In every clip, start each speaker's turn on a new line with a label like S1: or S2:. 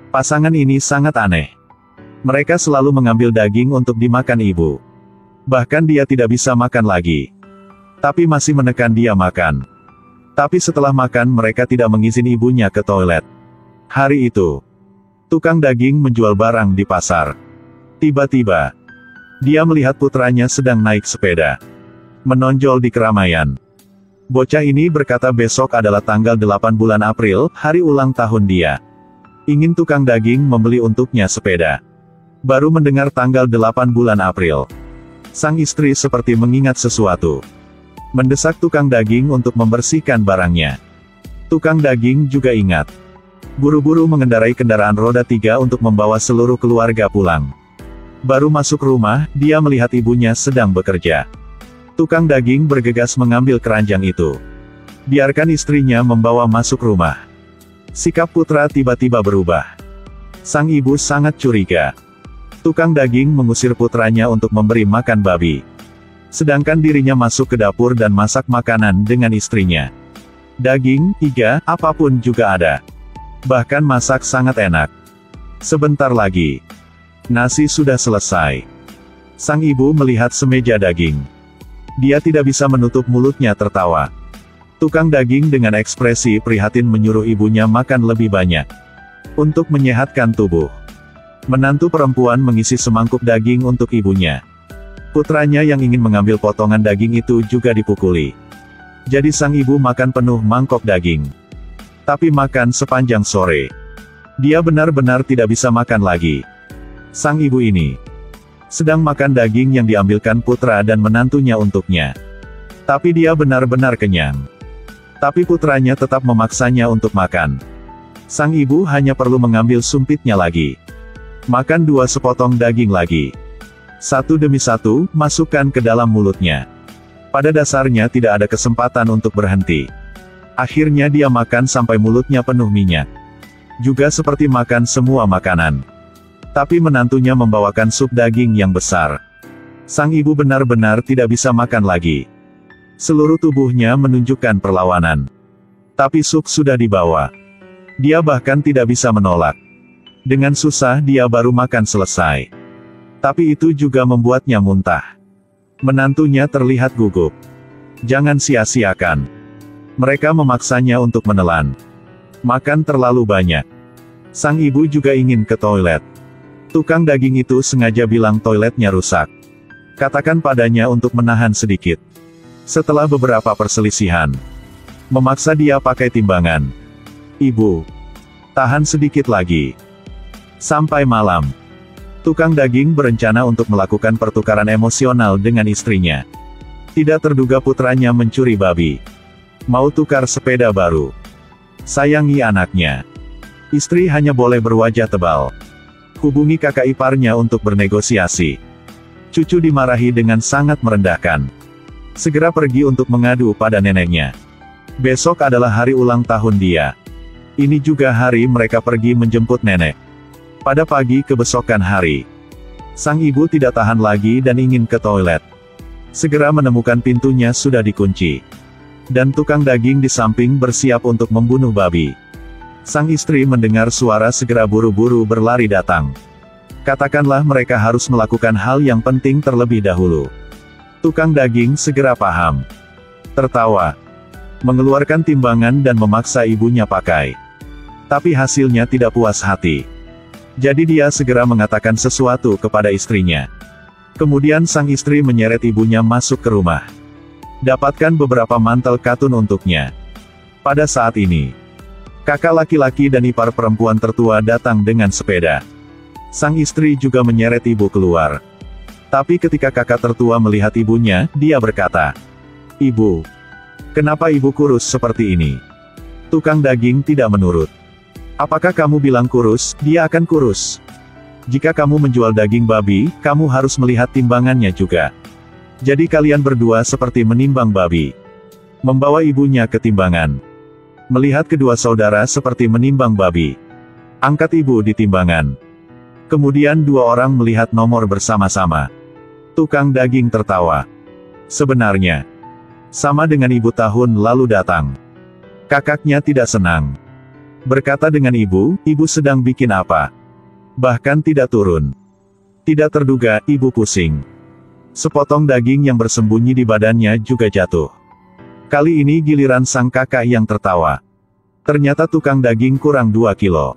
S1: Pasangan ini sangat aneh. Mereka selalu mengambil daging untuk dimakan ibu. Bahkan dia tidak bisa makan lagi. Tapi masih menekan dia makan. Tapi setelah makan mereka tidak mengizinkan ibunya ke toilet. Hari itu, tukang daging menjual barang di pasar. Tiba-tiba, dia melihat putranya sedang naik sepeda. Menonjol di keramaian. Bocah ini berkata besok adalah tanggal 8 bulan April, hari ulang tahun dia. Ingin tukang daging membeli untuknya sepeda. Baru mendengar tanggal 8 bulan April. Sang istri seperti mengingat sesuatu. Mendesak tukang daging untuk membersihkan barangnya. Tukang daging juga ingat. Buru-buru mengendarai kendaraan roda 3 untuk membawa seluruh keluarga pulang. Baru masuk rumah, dia melihat ibunya sedang bekerja. Tukang daging bergegas mengambil keranjang itu. Biarkan istrinya membawa masuk rumah. Sikap putra tiba-tiba berubah. Sang ibu sangat curiga. Tukang daging mengusir putranya untuk memberi makan babi. Sedangkan dirinya masuk ke dapur dan masak makanan dengan istrinya. Daging, iga, apapun juga ada. Bahkan masak sangat enak. Sebentar lagi, nasi sudah selesai. Sang ibu melihat semeja daging. Dia tidak bisa menutup mulutnya tertawa. Tukang daging dengan ekspresi prihatin menyuruh ibunya makan lebih banyak. Untuk menyehatkan tubuh. Menantu perempuan mengisi semangkuk daging untuk ibunya. Putranya yang ingin mengambil potongan daging itu juga dipukuli. Jadi sang ibu makan penuh mangkok daging. Tapi makan sepanjang sore. Dia benar-benar tidak bisa makan lagi. Sang ibu ini sedang makan daging yang diambilkan putra dan menantunya untuknya. Tapi dia benar-benar kenyang. Tapi putranya tetap memaksanya untuk makan. Sang ibu hanya perlu mengambil sumpitnya lagi. Makan 2 sepotong daging lagi. Satu demi satu, masukkan ke dalam mulutnya. Pada dasarnya tidak ada kesempatan untuk berhenti. Akhirnya dia makan sampai mulutnya penuh minyak. Juga seperti makan semua makanan. Tapi menantunya membawakan sup daging yang besar. Sang ibu benar-benar tidak bisa makan lagi. Seluruh tubuhnya menunjukkan perlawanan. Tapi sup sudah dibawa. Dia bahkan tidak bisa menolak. Dengan susah dia baru makan selesai. Tapi itu juga membuatnya muntah. Menantunya terlihat gugup. Jangan sia-siakan. Mereka memaksanya untuk menelan. Makan terlalu banyak. Sang ibu juga ingin ke toilet. Tukang daging itu sengaja bilang toiletnya rusak. Katakan padanya untuk menahan sedikit. Setelah beberapa perselisihan, memaksa dia pakai timbangan. Ibu, tahan sedikit lagi. Sampai malam. Tukang daging berencana untuk melakukan pertukaran emosional dengan istrinya. Tidak terduga putranya mencuri babi. Mau tukar sepeda baru. Sayangi anaknya. Istri hanya boleh berwajah tebal. Hubungi kakak iparnya untuk bernegosiasi. Cucu dimarahi dengan sangat merendahkan. Segera pergi untuk mengadu pada neneknya. Besok adalah hari ulang tahun dia. Ini juga hari mereka pergi menjemput nenek. Pada pagi kebesokan hari, sang ibu tidak tahan lagi dan ingin ke toilet. Segera menemukan pintunya sudah dikunci. Dan tukang daging di samping bersiap untuk membunuh babi. Sang istri mendengar suara segera buru-buru berlari datang. Katakanlah mereka harus melakukan hal yang penting terlebih dahulu. Tukang daging segera paham. Tertawa. Mengeluarkan timbangan dan memaksa ibunya pakai. Tapi hasilnya tidak puas hati. Jadi dia segera mengatakan sesuatu kepada istrinya. Kemudian sang istri menyeret ibunya masuk ke rumah. Dapatkan beberapa mantel katun untuknya. Pada saat ini, kakak laki-laki dan ipar perempuan tertua datang dengan sepeda. Sang istri juga menyeret ibu keluar. Tapi ketika kakak tertua melihat ibunya, dia berkata, "Ibu, kenapa ibu kurus seperti ini?" Tukang daging tidak menurut. "Apakah kamu bilang kurus, dia akan kurus. Jika kamu menjual daging babi, kamu harus melihat timbangannya juga. Jadi kalian berdua seperti menimbang babi." Membawa ibunya ke timbangan. Melihat kedua saudara seperti menimbang babi. Angkat ibu di timbangan. Kemudian 2 orang melihat nomor bersama-sama. Tukang daging tertawa. Sebenarnya, sama dengan ibu tahun lalu datang. Kakaknya tidak senang. Berkata dengan ibu sedang bikin apa? Bahkan tidak turun. Tidak terduga, ibu pusing. Sepotong daging yang bersembunyi di badannya juga jatuh. Kali ini giliran sang kakak yang tertawa. Ternyata tukang daging kurang 2 kilo.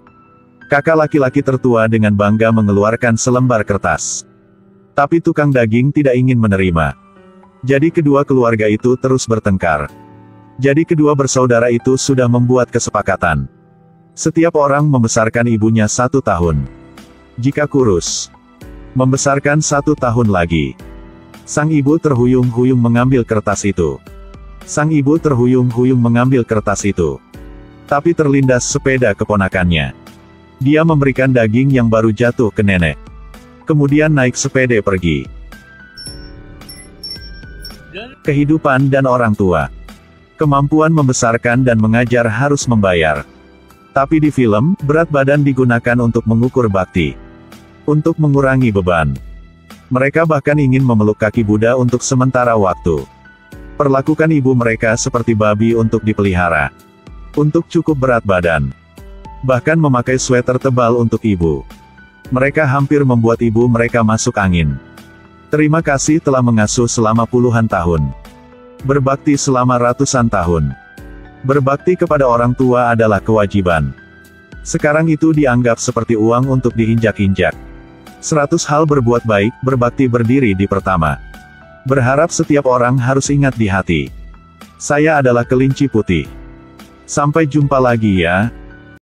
S1: Kakak laki-laki tertua dengan bangga mengeluarkan selembar kertas. Tapi tukang daging tidak ingin menerima. Jadi kedua keluarga itu terus bertengkar. Jadi kedua bersaudara itu sudah membuat kesepakatan. Setiap orang membesarkan ibunya 1 tahun. Jika kurus, membesarkan 1 tahun lagi. Sang ibu terhuyung-huyung mengambil kertas itu. Sang ibu terhuyung-huyung mengambil kertas itu. Tapi terlindas sepeda keponakannya. Dia memberikan daging yang baru jatuh ke nenek. Kemudian naik sepeda pergi. Kehidupan dan orang tua. Kemampuan membesarkan dan mengajar harus membayar. Tapi di film, berat badan digunakan untuk mengukur bakti. Untuk mengurangi beban. Mereka bahkan ingin memeluk kaki Buddha untuk sementara waktu. Perlakukan ibu mereka seperti babi untuk dipelihara. Untuk cukup berat badan. Bahkan memakai sweater tebal untuk ibu. Mereka hampir membuat ibu mereka masuk angin. Terima kasih telah mengasuh selama puluhan tahun. Berbakti selama ratusan tahun. Berbakti kepada orang tua adalah kewajiban. Sekarang itu dianggap seperti uang untuk diinjak-injak. 100 hal berbuat baik, berbakti berdiri di pertama. Berharap setiap orang harus ingat di hati. Saya adalah kelinci putih. Sampai jumpa lagi ya.